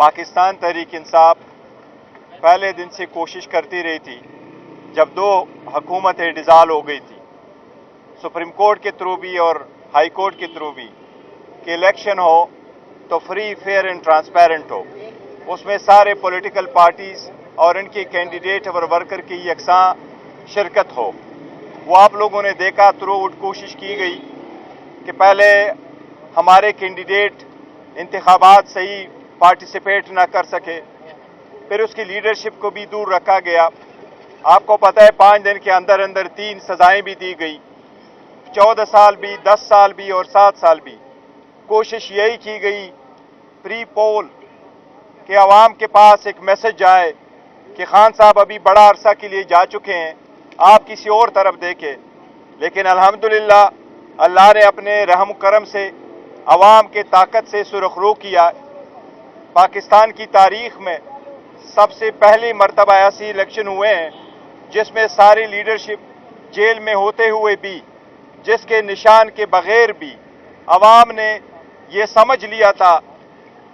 पाकिस्तान तहरीक इंसाफ पहले दिन से कोशिश करती रही थी, जब दो हुकूमतें डिज़ाल्व हो गई थी, सुप्रीम कोर्ट के थ्रू भी और हाई कोर्ट के थ्रू भी, कि इलेक्शन हो तो फ्री, फेयर एंड ट्रांसपेरेंट हो, उसमें सारे पॉलिटिकल पार्टीज़ और इनके कैंडिडेट और वर्कर की यकसां शिरकत हो। वो आप लोगों ने देखा, थ्रू आउट कोशिश की गई कि पहले हमारे कैंडिडेट इंतखाबात से ही पार्टिसिपेट ना कर सके, फिर उसकी लीडरशिप को भी दूर रखा गया। आपको पता है 5 दिन के अंदर अंदर 3 सजाएं भी दी गई, 14 साल भी, 10 साल भी और 7 साल भी। कोशिश यही की गई प्री पोल कि आवाम के पास एक मैसेज जाए कि खान साहब अभी बड़ा अरसा के लिए जा चुके हैं, आप किसी और तरफ देखें। लेकिन अल्हम्दुलिल्लाह अल्लाह ने अपने रहम करम से अवाम के ताकत से सुरखरू किया। पाकिस्तान की तारीख में सबसे पहली मरतबा ऐसी इलेक्शन हुए हैं जिसमें सारी लीडरशिप जेल में होते हुए भी, जिसके निशान के बगैर भी अवाम ने ये समझ लिया था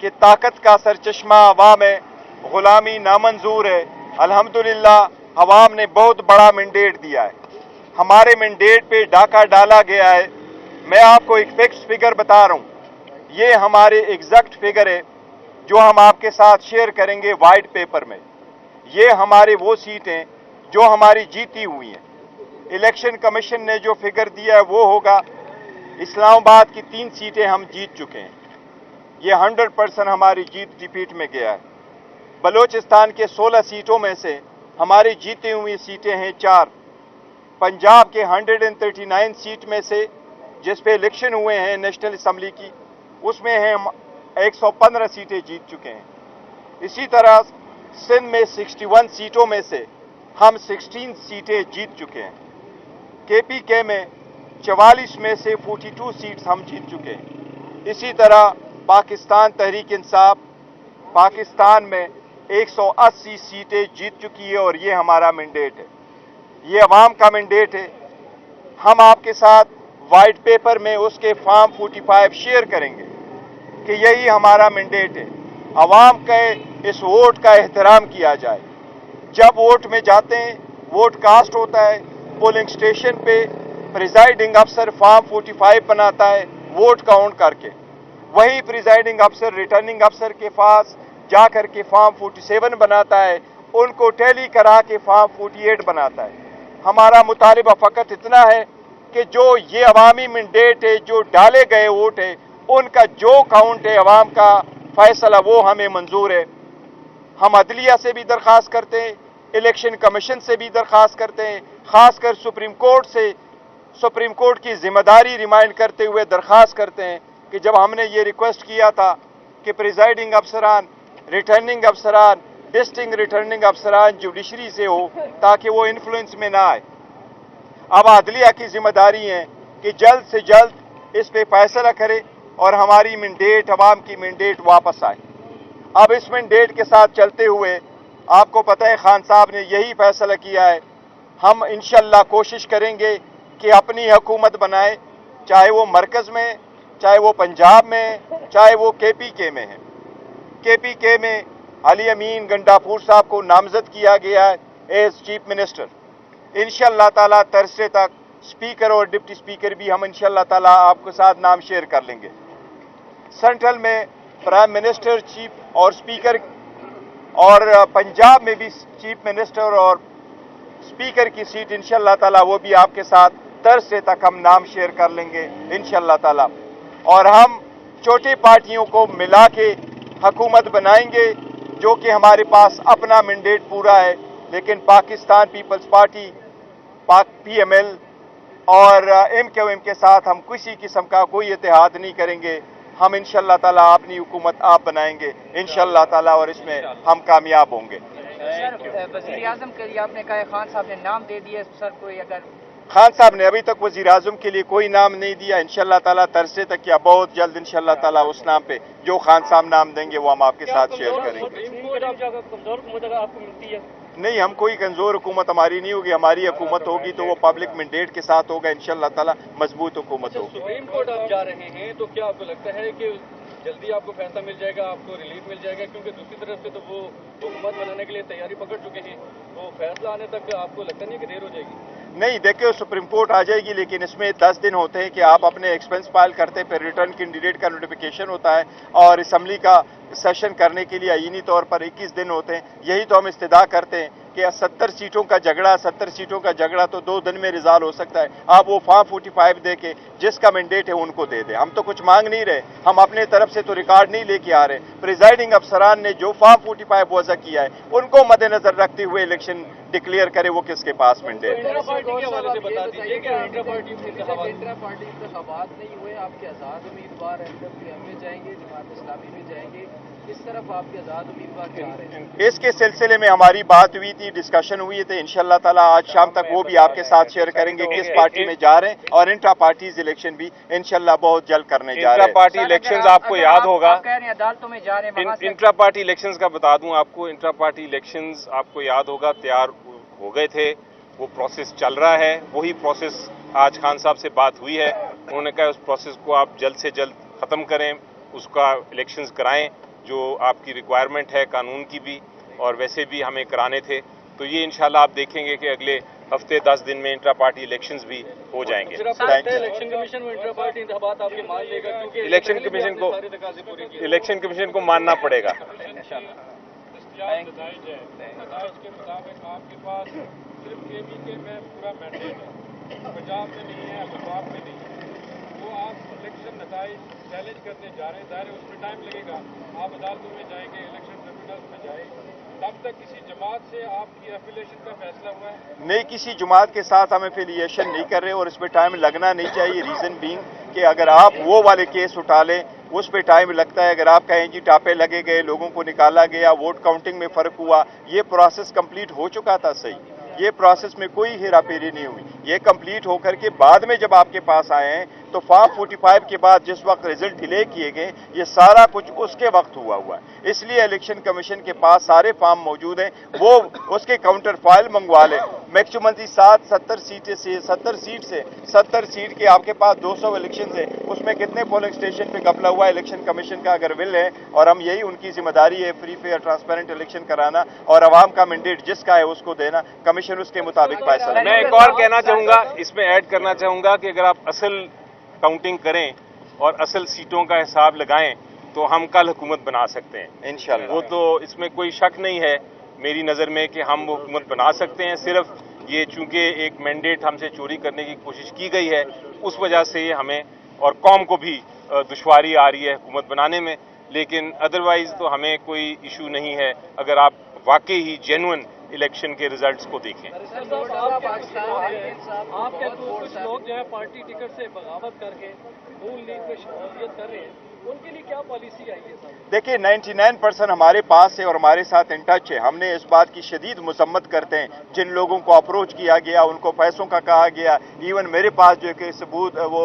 कि ताकत का सरचश्मा अवाम है, गुलामी नामंजूर है। अल्हम्दुलिल्लाह अवाम ने बहुत बड़ा मैंडेट दिया है, हमारे मैंडेट पे डाका डाला गया है। मैं आपको एक फिक्स फिगर बता रहा हूँ, ये हमारे एग्जैक्ट फिगर है जो हम आपके साथ शेयर करेंगे वाइट पेपर में। ये हमारे वो सीटें जो हमारी जीती हुई हैं। इलेक्शन कमीशन ने जो फिगर दिया है वो होगा, इस्लामाबाद की 3 सीटें हम जीत चुके हैं, ये 100% हमारी जीत डिफीट में गया है। बलूचिस्तान के 16 सीटों में से हमारी जीती हुई सीटें हैं 4। पंजाब के 139 सीट में से जिस पे इलेक्शन हुए हैं नेशनल असम्बली की, उसमें हम 115 सीटें जीत चुके हैं। इसी तरह सिंध में 61 सीटों में से हम 16 सीटें जीत चुके हैं। KPK में 44 में से 42 सीट्स हम जीत चुके हैं। इसी तरह पाकिस्तान तहरीक इंसाफ पाकिस्तान में 180 सीटें जीत चुकी है और ये हमारा मैंडेट है, ये अवाम का मैंडेट है। हम आपके साथ वाइट पेपर में उसके फॉर्म 45 शेयर करेंगे कि यही हमारा मैंडेट है, अवाम के इस वोट का एहतराम किया जाए। जब वोट में जाते हैं, वोट कास्ट होता है, पोलिंग स्टेशन पे प्रिजाइडिंग अफसर फॉर्म 45 बनाता है वोट काउंट करके, वही प्रिजाइडिंग अफसर रिटर्निंग अफसर के पास जाकर के फॉर्म 47 बनाता है, उनको टैली करा के फॉर्म 48 बनाता है। हमारा मुतालिबा फ़कत इतना है कि जो ये अवामी मैंडेट है, जो डाले गए वोट है, उनका जो काउंट है अवाम का फैसला वो हमें मंजूर है। हम अदलिया से भी दरख्वास्त करते हैं, इलेक्शन कमीशन से भी दरख्वास्त करते हैं, खासकर सुप्रीम कोर्ट से, सुप्रीम कोर्ट की जिम्मेदारी रिमाइंड करते हुए दरख्वास्त करते हैं कि जब हमने ये रिक्वेस्ट किया था कि प्रिजाइडिंग अफसरान, रिटर्निंग अफसरान, डिस्ट्रिक्ट रिटर्निंग अफसरान जुडिशरी से हो ताकि वो इन्फ्लुएंस में ना आए, अब अदलिया की जिम्मेदारी है कि जल्द से जल्द इस पे फैसला करे और हमारी मैंडेट, अवाम की मैंडेट वापस आए। अब इस मैंडेट के साथ चलते हुए आपको पता है खान साहब ने यही फैसला किया है, हम इंशाअल्लाह कोशिश करेंगे कि अपनी हुकूमत बनाए, चाहे वो मरकज़ में, चाहे वो पंजाब में, चाहे वो KPK में है। KPK में अली अमीन गंडापुर साहब को नामजद किया गया है एज चीफ मिनिस्टर। इंशाअल्लाह ताला थर्सडे तक स्पीकर और डिप्टी स्पीकर भी हम इंशाअल्लाह ताला आपके साथ नाम शेयर कर लेंगे। सेंट्रल में प्राइम मिनिस्टर, चीफ और स्पीकर, और पंजाब में भी चीफ मिनिस्टर और स्पीकर की सीट इंशाअल्लाह ताला वो भी आपके साथ थर्सडे तक हम नाम शेयर कर लेंगे इंशाअल्लाह ताला। और हम छोटी पार्टियों को मिला के हुकूमत बनाएंगे, जो कि हमारे पास अपना मैंडेट पूरा है, लेकिन पाकिस्तान पीपल्स पार्टी PML और MQM के साथ हम किसी किस्म का कोई इत्तेहाद नहीं करेंगे। हम इंशाअल्लाह ताला अपनी हुकूमत आप बनाएंगे इंशाअल्लाह ताला, और इसमें हम कामयाब होंगे। सर, वज़ीर आज़म के लिए आपने कहा खान साहब ने नाम दे दिया, सर कोई अगर खान साहब ने अभी तक वज़ीर आज़म के लिए कोई नाम नहीं दिया, इंशाअल्लाह ताला थर्सडे तक या बहुत जल्द इंशाअल्लाह ताला उस नाम पे जो खान साहब नाम देंगे वो हम आपके साथ शेयर करेंगे। नहीं, हम कोई कमजोर हुकूमत हमारी नहीं होगी, हमारी हुकूमत होगी तो वो पब्लिक मैंडेट के साथ होगा इंशाअल्लाह ताला, मजबूत हुकूमत होगी। सुप्रीम कोर्ट आप जा रहे हैं तो क्या आपको लगता है कि जल्दी आपको फैसला मिल जाएगा, आपको रिलीफ मिल जाएगा, क्योंकि दूसरी तरफ से तो वो हुकूमत बनाने के लिए तैयारी पकड़ चुके हैं, तो फैसला आने तक आपको लगता नहीं है कि देर हो जाएगी? नहीं, देखिए सुप्रीम कोर्ट आ जाएगी, लेकिन इसमें 10 दिन होते हैं कि आप अपने एक्सपेंस फाइल करते हैं, फिर रिटर्न कैंडिडेट का नोटिफिकेशन होता है और असम्बली का सेशन करने के लिए आईनी तौर पर 21 दिन होते हैं। यही तो हम इस्तदा करते हैं कि 70 सीटों का झगड़ा तो 2 दिन में रिजॉल्व हो सकता है। आप वो फॉर्म 45 दे के जिसका मैंडेट है उनको दे दें। हम तो कुछ मांग नहीं रहे, हम अपने तरफ से तो रिकॉर्ड नहीं लेके आ रहे। प्रिजाइडिंग अफसरान ने जो फॉर्म 45 वज़ा किया है उनको मद्देनजर रखते हुए इलेक्शन डिक्लेयर करे वो किसके पास मैंडेट है। इंट्रा पार्टी के हवाले से बता दीजिए कि इंट्रा पार्टी इंतखाबात नहीं हुए, आपके आज़ाद उम्मीदवार NWM में जाएंगे, जमात इस्लामी में जाएंगे, किस तरफ आपके आज़ाद उम्मीदवार जा रहे हैं? इसके सिलसिले में हमारी बात हुई थी, डिस्कशन हुई थी। इंशाअल्लाह ताला आज शाम तक वो भी आपके साथ शेयर करेंगे किस पार्टी में जा रहे हैं, और इंट्रा पार्टीज इलेक्शन भी इंशाअल्लाह बहुत जल्द करने जा रहे हैं। इंट्रा पार्टी इलेक्शंस आपको याद होगा, आप कह रहे हैं अदालतों में जा रहे हैं, वहाँ से इंट्रा पार्टी इलेक्शंस का बता दूं आपको, इंट्रा पार्टी इलेक्शंस आपको याद होगा तैयार हो गए थे, वो प्रोसेस चल रहा है। वही प्रोसेस आज खान साहब से बात हुई है, उन्होंने कहा उस प्रोसेस को आप जल्द से जल्द ख़त्म करें, उसका इलेक्शंस कराएं जो आपकी रिक्वायरमेंट है कानून की भी, और वैसे भी हमें कराने थे। तो ये इंशाल्लाह आप देखेंगे कि अगले हफ्ते 10 दिन में इंट्रा पार्टी इलेक्शंस भी हो जाएंगे। इलेक्शन कमीशन में इंट्रा पार्टी इंतखाबात आपके मान लेगा, क्योंकि इलेक्शन कमीशन को मानना पड़ेगा। के मुताबिक आपके पास सिर्फ KBK में पूरा मैंडेट है, पंजाब में नहीं है, पंजाब में नहीं है, तो आप इलेक्शन नताइज चैलेंज करने जा रहे हैं। ज़ाहिर है उसमें टाइम लगेगा, आप अदालतों में जाएंगे, इलेक्शन ट्रिब्यूनल्स में जाएंगे, तब तक किसी जमात से आपकी एफिलिएशन का फैसला हुआ है? नहीं, किसी जमात के साथ हम एफिलिएशन नहीं कर रहे और इसमें टाइम लगना नहीं चाहिए। रीज़न बीइंग कि अगर आप वो वाले केस उठा लें उस पे टाइम लगता है। अगर आप कहें जी टापे लगे गए, लोगों को निकाला गया, वोट काउंटिंग में फ़र्क हुआ, ये प्रोसेस कंप्लीट हो चुका था। सही, ये प्रोसेस में कोई हेराफेरी नहीं हुई। ये कंप्लीट होकर के बाद में जब आपके पास आए हैं तो फॉर्म 45 के बाद जिस वक्त रिजल्ट डिले किए गए, ये सारा कुछ उसके वक्त हुआ है। इसलिए इलेक्शन कमीशन के पास सारे फॉर्म मौजूद हैं, वो उसके काउंटर फाइल मंगवा लें। मैक्सिमम 70 सीट के आपके पास 200 इलेक्शन है, उसमें कितने पोलिंग स्टेशन पे घपला हुआ है। इलेक्शन कमीशन का अगर विल है, और हम यही उनकी जिम्मेदारी है फ्री फेयर ट्रांसपेरेंट इलेक्शन कराना और आवाम का मैंडेट जिसका है उसको देना, कमीशन उसके मुताबिक फैसला। मैं एक और कहना चाहूँगा, इसमें ऐड करना चाहूँगा कि अगर आप असल काउंटिंग करें और असल सीटों का हिसाब लगाएं तो हम कल हुकूमत बना सकते हैं इंशाअल्लाह। वो तो इसमें कोई शक नहीं है मेरी नज़र में कि हम वो हुकूमत बना सकते हैं। सिर्फ ये चूंकि एक मैंडेट हमसे चोरी करने की कोशिश की गई है, उस वजह से ये हमें और कौम को भी दुश्वारी आ रही है हुकूमत बनाने में, लेकिन अदरवाइज तो हमें कोई इशू नहीं है अगर आप वाकई ही जेन्युइन इलेक्शन के रिजल्ट्स को देखें। आपके कुछ लोग जो है पार्टी टिकट से बगावत करके नून लीग में शमूलियत कर रहे हैं, उनके लिए क्या पॉलिसी आई है सर? देखिए 99% हमारे पास है और हमारे साथ इन टच है। हमने इस बात की शदीद मजम्मत करते हैं जिन लोगों को अप्रोच किया गया, उनको पैसों का कहा गया। इवन मेरे पास जो कि सबूत वो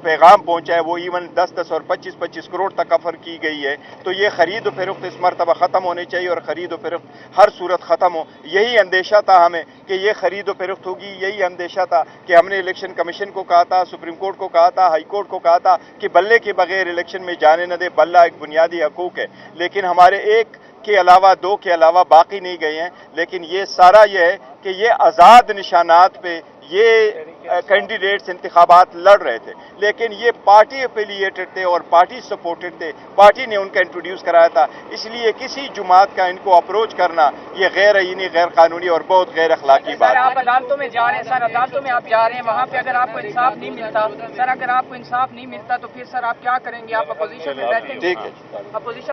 पैगाम पहुंचा है, वो इवन 10-10 और 25-25 करोड़ तक ऑफर की गई है। तो ये खरीद फरोख्त इस मरतबा ख़त्म होनी चाहिए और खरीद फरोख्त हर सूरत ख़त्म हो। यही अंदेशा था हमें कि ये खरीद फरोख्त होगी, यही अंदेशा था कि हमने इलेक्शन कमीशन को कहा था, सुप्रीम कोर्ट को कहा था, हाई कोर्ट को कहा था कि बल्ले के बगैर इलेक्शन में जाने न दे। बल्ला एक बुनियादी हकूक है, लेकिन हमारे एक के अलावा 2 के अलावा बाकी नहीं गए हैं। लेकिन ये सारा ये है कि ये आज़ाद निशानात पे ये कैंडिडेट्स इंतखाबात लड़ रहे थे, लेकिन ये पार्टी एफिलिएटेड थे और पार्टी सपोर्टेड थे, पार्टी ने उनका इंट्रोड्यूस कराया था। इसलिए किसी जुमात का इनको अप्रोच करना ये गैर आईनी, गैर कानूनी और बहुत गैर अखलाकी बात है। आप अदालतों में जा रहे हैं सर, अदालतों में आप जा रहे हैं, वहाँ पे अगर आपको इंसाफ नहीं मिलता सर, अगर आपको इंसाफ नहीं मिलता तो फिर सर आप क्या करेंगे? आप अपोजिशन में बैठे, ठीक है। अपोजिशन